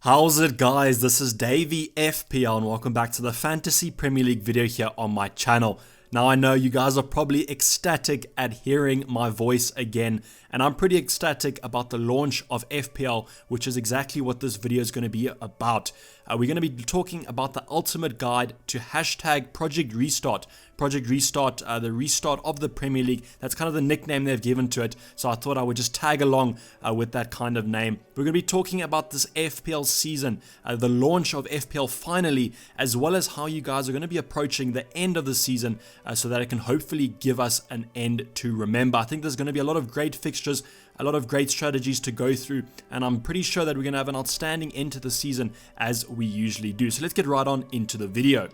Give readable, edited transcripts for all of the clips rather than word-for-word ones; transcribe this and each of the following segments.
How's it, guys? This is Dayvy FPL and welcome back to the Fantasy Premier League video here on my channel. Now, I know you guys are probably ecstatic at hearing my voice again, and I'm pretty ecstatic about the launch of FPL, which is exactly what this video is going to be about. We're going to be talking about the ultimate guide to hashtag Project Restart. Project Restart, the restart of the Premier League. That's kind of the nickname they've given to it, so I thought I would just tag along with that kind of name. We're going to be talking about this FPL season, the launch of FPL finally, as well as how you guys are going to be approaching the end of the season so that it can hopefully give us an end to remember. I think there's going to be a lot of great fixtures, a lot of great strategies to go through, and I'm pretty sure that we're going to have an outstanding end to the season as we usually do. So let's get right on into the video.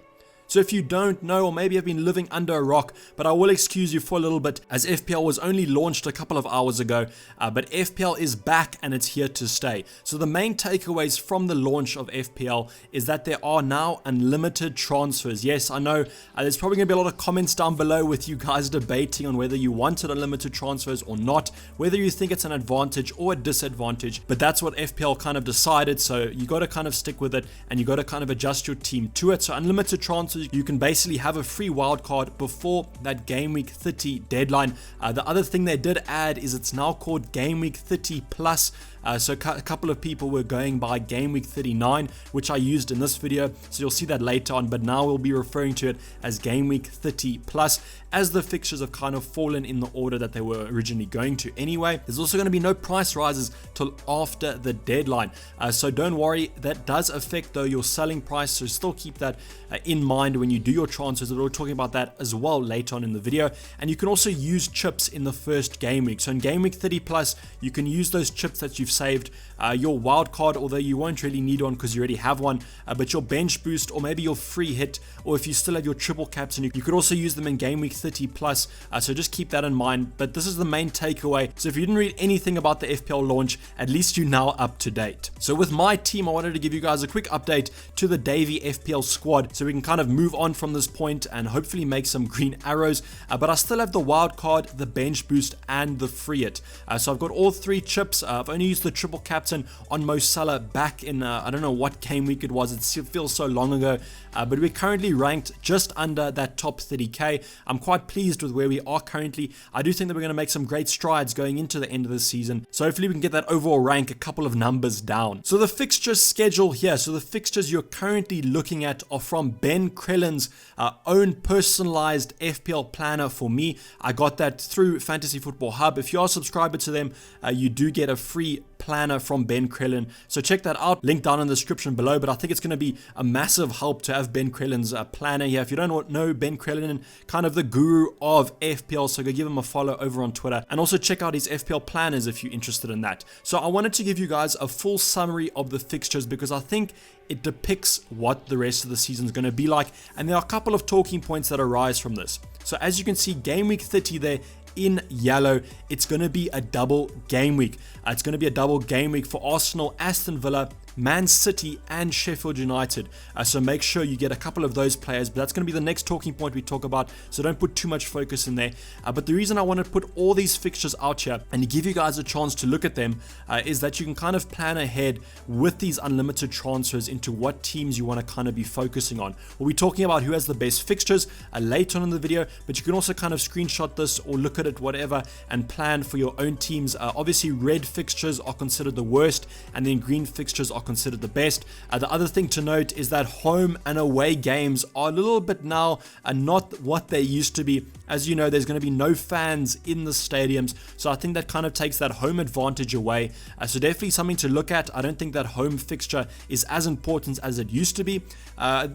So if you don't know, or maybe have been living under a rock, but I will excuse you for a little bit, as FPL was only launched a couple of hours ago, but FPL is back and it's here to stay. So the main takeaways from the launch of FPL is that there are now unlimited transfers. Yes, I know there's probably going to be a lot of comments down below with you guys debating on whether you wanted unlimited transfers or not, whether you think it's an advantage or a disadvantage, but that's what FPL kind of decided, so you got to kind of stick with it and you got to kind of adjust your team to it. So unlimited transfers, you can basically have a free wildcard before that Game Week 30 deadline. The other thing they did add is it's now called Game Week 30 Plus. So a couple of people were going by Game Week 39, which I used in this video, so you'll see that later on, but now we'll be referring to it as Game Week 30 Plus, as the fixtures have kind of fallen in the order that they were originally going to anyway. There's also going to be no price rises till after the deadline, so don't worry, that does affect though your selling price, so still keep that in mind when you do your transfers. We're talking about that as well later on in the video. And you can also use chips in the first game week. So in Game Week 30 Plus, you can use those chips that you've saved, your wild card, although you won't really need one because you already have one, but your bench boost, or maybe your free hit, or if you still have your triple captain, you could also use them in Game Week 30 Plus, so just keep that in mind. But this is the main takeaway, so if you didn't read anything about the FPL launch, at least you're now up to date. So with my team, I wanted to give you guys a quick update to the Dayvy FPL squad, so we can kind of move on from this point and hopefully make some green arrows, but I still have the wild card, the bench boost, and the free hit. So I've got all three chips. I've only used the triple captain on Mo Salah back in I don't know what game week it was, it feels so long ago, but we're currently ranked just under that top 30k. I'm quite pleased with where we are currently. I do think that we're going to make some great strides going into the end of the season, so hopefully we can get that overall rank a couple of numbers down. So the fixture schedule here, so the fixtures you're currently looking at are from Ben Krellen's own personalized FPL planner for me. I got that through Fantasy Football Hub. If you are a subscriber to them, you do get a free planner from Ben Krellen, so check that out, link down in the description below. But I think it's going to be a massive help to have Ben Krellen's planner here. If you don't know Ben Krellen, kind of the guru of FPL, so go give him a follow over on Twitter, and also check out his FPL planners if you're interested in that. So I wanted to give you guys a full summary of the fixtures because I think it depicts what the rest of the season is going to be like, and there are a couple of talking points that arise from this. So as you can see, Game Week 30 there in yellow, it's going to be a double game week. It's going to be a double game week for Arsenal, Aston Villa, Man City, and Sheffield United. So make sure you get a couple of those players, but that's going to be the next talking point we talk about, so don't put too much focus in there. But the reason I want to put all these fixtures out here and to give you guys a chance to look at them is that you can kind of plan ahead with these unlimited transfers into what teams you want to kind of be focusing on. We'll be talking about who has the best fixtures later on in the video, but you can also kind of screenshot this or look at it, whatever, and plan for your own teams. Obviously, red fixtures are considered the worst, and then green fixtures are considered the best. The other thing to note is that home and away games are a little bit now not what they used to be. As you know, there's going to be no fans in the stadiums, so I think that kind of takes that home advantage away. So definitely something to look at. I don't think that home fixture is as important as it used to be.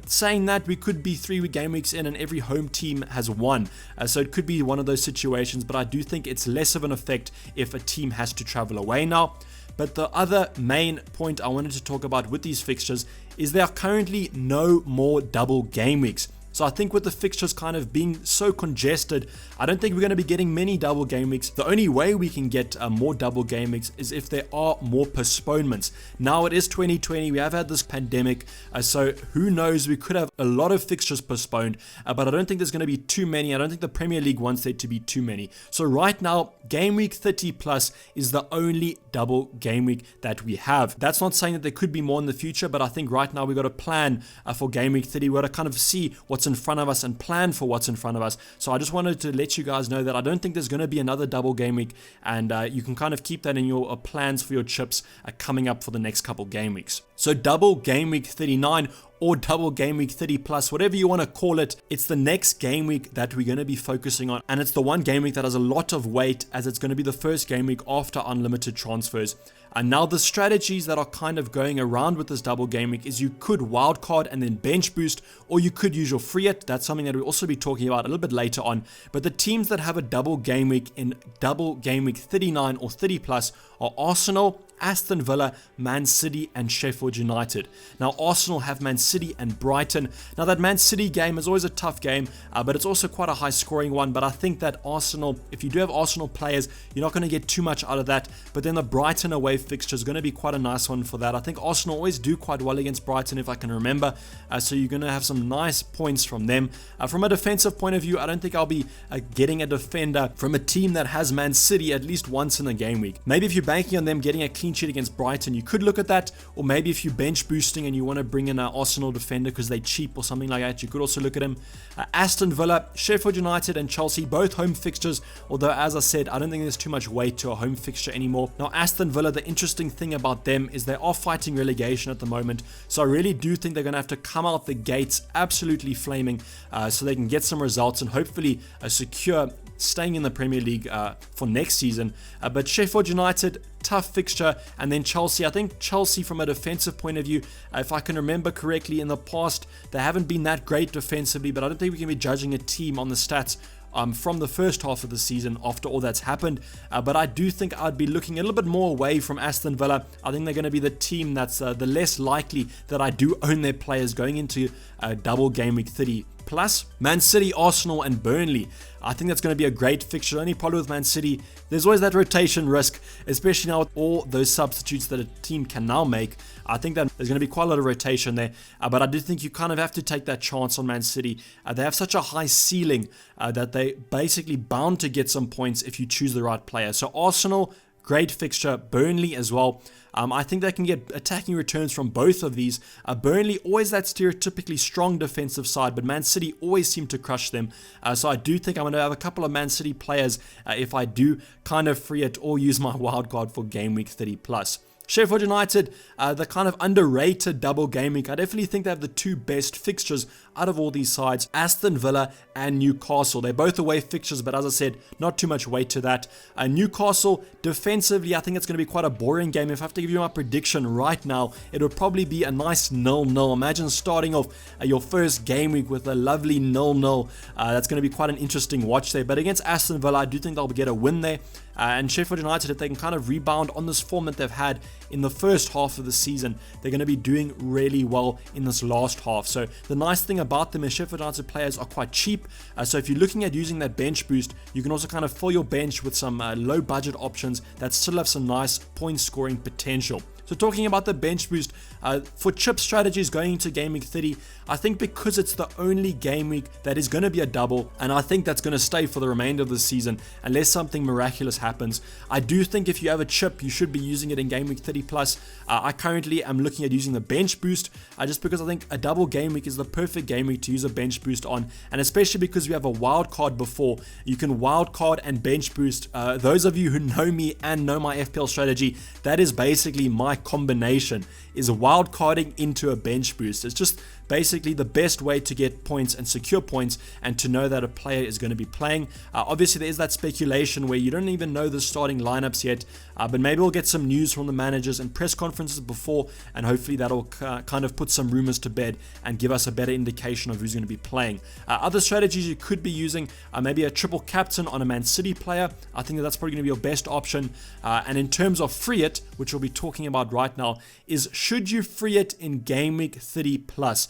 Saying that, we could be 3 game weeks in and every home team has won, so it could be one of those situations, but I do think it's less of an effect if a team has to travel away now. But the other main point I wanted to talk about with these fixtures is there are currently no more double game weeks. So I think with the fixtures kind of being so congested, I don't think we're going to be getting many double game weeks. The only way we can get more double game weeks is if there are more postponements. Now it is 2020, we have had this pandemic, so who knows, we could have a lot of fixtures postponed, but I don't think there's going to be too many. I don't think the Premier League wants there to be too many. So right now, game week 30 plus is the only double game week that we have. That's not saying that there could be more in the future, but I think right now we've got a plan for game week 30. We've got to kind of see what's in front of us and plan for what's in front of us. So I just wanted to let you guys know that I don't think there's going to be another double game week, and you can kind of keep that in your plans for your chips coming up for the next couple game weeks. So double game week 39 or double game week 30 plus, whatever you want to call it, it's the next game week that we're going to be focusing on, and it's the one game week that has a lot of weight, as it's going to be the first game week after unlimited transfers. And now the strategies that are kind of going around with this double game week is you could wildcard and then bench boost, or you could use your free hit. That's something that we'll also be talking about a little bit later on. But the teams that have a double game week in double game week 39 or 30 plus are Arsenal, Aston Villa, Man City and Sheffield United. Now Arsenal have Man City and Brighton. Now that Man City game is always a tough game, but it's also quite a high scoring one. But I think that Arsenal, if you do have Arsenal players, you're not going to get too much out of that. But then the Brighton away fixture is going to be quite a nice one for that. I think Arsenal always do quite well against Brighton, if I can remember. So you're going to have some nice points from them. From a defensive point of view, I don't think I'll be getting a defender from a team that has Man City at least once in a game week. Maybe if you're banking on them getting a clean sheet against Brighton, you could look at that. Or maybe if you're bench boosting and you want to bring in an Arsenal defender because they're cheap or something like that, you could also look at him. Aston Villa, Sheffield United and Chelsea, both home fixtures, although as I said, I don't think there's too much weight to a home fixture anymore. Now Aston Villa, the interesting thing about them is they are fighting relegation at the moment, so I really do think they're going to have to come out the gates absolutely flaming, so they can get some results and hopefully secure staying in the Premier League for next season. But Sheffield United, tough fixture, and then Chelsea. I think Chelsea from a defensive point of view, if I can remember correctly, in the past they haven't been that great defensively, but I don't think we can be judging a team on the stats from the first half of the season after all that's happened. But I do think I'd be looking a little bit more away from Aston Villa. I think they're going to be the team that's the less likely that I do own their players going into double game week 30 plus. Man City, Arsenal and Burnley. I think that's going to be a great fixture. The only problem with Man City, there's always that rotation risk, especially now with all those substitutes that a team can now make. I think that there's going to be quite a lot of rotation there, but I do think you kind of have to take that chance on Man City. They have such a high ceiling that they basically bound to get some points if you choose the right player. So Arsenal, great fixture. Burnley as well. I think they can get attacking returns from both of these. Burnley, always that stereotypically strong defensive side, but Man City always seem to crush them. So I do think I'm going to have a couple of Man City players if I do kind of free it or use my wild card for game week 30 plus. Sheffield United, the kind of underrated double game week. I definitely think they have the two best fixtures out of all these sides, Aston Villa and Newcastle. They're both away fixtures, but as I said, not too much weight to that. Newcastle, defensively, I think it's going to be quite a boring game. If I have to give you my prediction right now, it would probably be a nice 0-0. Imagine starting off your first game week with a lovely 0-0. That's going to be quite an interesting watch there. But against Aston Villa, I do think they'll get a win there. And Sheffield United, if they can kind of rebound on this form that they've had in the first half of the season, they're going to be doing really well in this last half. So the nice thing about them is Sheffield United players are quite cheap. So if you're looking at using that bench boost, you can also kind of fill your bench with some low budget options that still have some nice point scoring potential. So talking about the bench boost, for chip strategies going into game week 30, I think because it's the only game week that is going to be a double, and I think that's going to stay for the remainder of the season unless something miraculous happens. I do think if you have a chip, you should be using it in game week 30 plus. I currently am looking at using the bench boost just because I think a double game week is the perfect game week to use a bench boost on, and especially because we have a wild card before. You can wild card and bench boost. Those of you who know me and know my FPL strategy, that is basically my combination, is wild carding into a bench boost. It's just basically the best way to get points and secure points and to know that a player is going to be playing. Obviously there is that speculation where you don't even know the starting lineups yet, but maybe we'll get some news from the managers and press conferences before, and hopefully that'll kind of put some rumors to bed and give us a better indication of who's going to be playing. Other strategies you could be using, maybe a triple captain on a Man City player. I think that's probably going to be your best option. And in terms of free it, which we'll be talking about right now, is should you free it in Game Week 30 plus?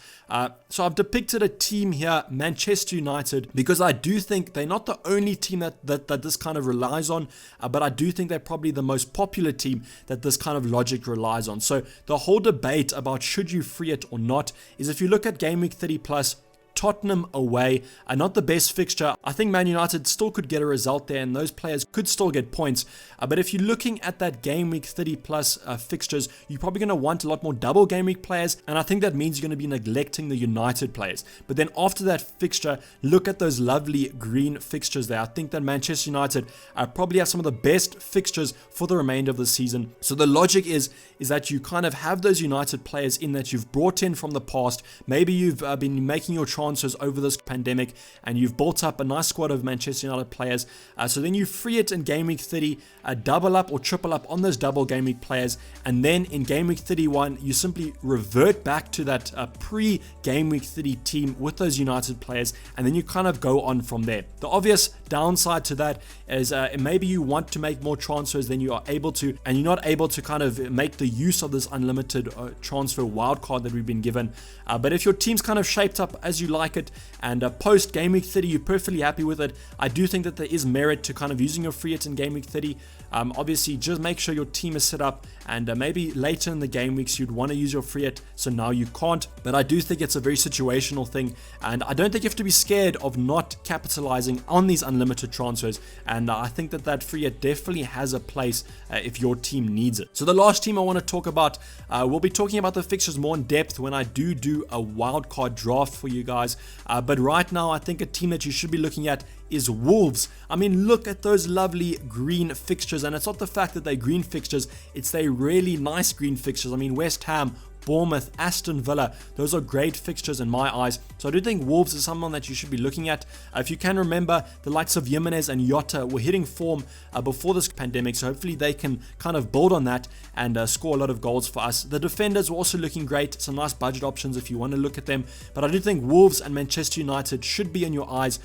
So I've depicted a team here, Manchester United, because I do think they're not the only team that this kind of relies on, but I do think they're probably the most popular team that this kind of logic relies on. So the whole debate about should you free it or not is, if you look at Game Week 30 plus, Tottenham away, not the best fixture. I think Man United still could get a result there, and those players could still get points. But if you're looking at that Game Week 30 plus fixtures, you're probably going to want a lot more double Game Week players, and I think that means you're going to be neglecting the United players. But then after that fixture, look at those lovely green fixtures there. I think that Manchester United probably have some of the best fixtures for the remainder of the season. So the logic is that you kind of have those United players in that you've brought in from the past. Maybe you've been making your transfers over this pandemic, and you've built up a nice squad of Manchester United players. So then you free it in Game Week 30, double up or triple up on those double Game Week players, and then in Game Week 31, you simply revert back to that pre-Game Week 30 team with those United players, and then you kind of go on from there. The obvious downside to that is maybe you want to make more transfers than you are able to, and you're not able to kind of make the use of this unlimited transfer wildcard that we've been given. But if your team's kind of shaped up as you like it, and post Game Week 30 you're perfectly happy with it, I do think that there is merit to kind of using your free it in Game Week 30. Obviously, just make sure your team is set up, and maybe later in the game weeks you'd want to use your free it, so now you can't. But I do think it's a very situational thing, and I don't think you have to be scared of not capitalizing on these unlimited transfers, and I think that free it definitely has a place if your team needs it. So the last team I want to talk about, we'll be talking about the fixtures more in depth when I do a wildcard draft for you guys, but right now I think a team that you should be looking at is Wolves. I mean, look at those lovely green fixtures, and it's not the fact that they're green fixtures, it's they really nice green fixtures. I mean, West Ham, Bournemouth, Aston Villa, those are great fixtures in my eyes. So I do think Wolves is someone that you should be looking at. If you can remember, the likes of Jimenez and Jota were hitting form before this pandemic, so hopefully they can kind of build on that and score a lot of goals for us. The defenders were also looking great, some nice budget options if you want to look at them, but I do think Wolves and Manchester United should be in your eyes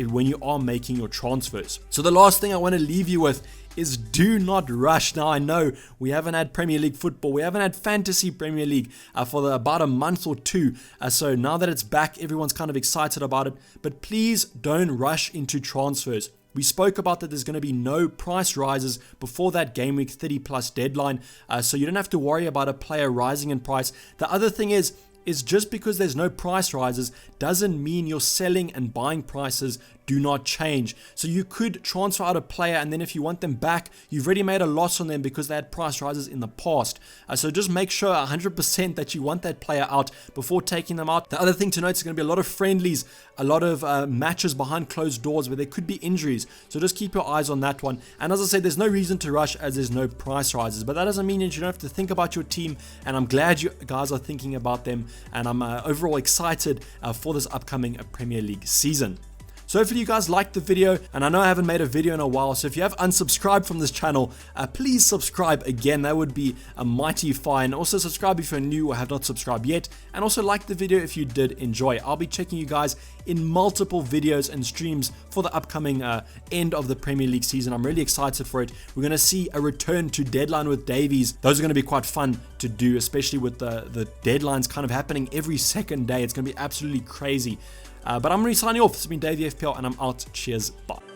when you are making your transfers. So the last thing I want to leave you with is do not rush. Now I know we haven't had Premier League football, we haven't had Fantasy Premier League for about a month or two, so now that it's back, everyone's kind of excited about it, but please don't rush into transfers. We spoke about that there's going to be no price rises before that Game Week 30 plus deadline, so you don't have to worry about a player rising in price. The other thing is just because there's no price rises doesn't mean your selling and buying prices do not change. So you could transfer out a player, and then if you want them back, you've already made a loss on them because they had price rises in the past. So just make sure 100% that you want that player out before taking them out. The other thing to note is going to be a lot of friendlies, a lot of matches behind closed doors where there could be injuries. So just keep your eyes on that one. And as I said, there's no reason to rush as there's no price rises. But that doesn't mean that you don't have to think about your team. And I'm glad you guys are thinking about them. And I'm overall excited for this upcoming Premier League season. So hopefully you guys liked the video, and I know I haven't made a video in a while, so if you have unsubscribed from this channel, please subscribe again. That would be a mighty fine. Also subscribe if you're new or have not subscribed yet, and also like the video if you did enjoy. I'll be checking you guys in multiple videos and streams for the upcoming end of the Premier League season. I'm really excited for it. We're going to see a return to deadline with Davies. Those are going to be quite fun to do, especially with the deadlines kind of happening every second day. It's going to be absolutely crazy. But I'm really signing off. This has been Dayvy FPL, and I'm out. Cheers. Bye.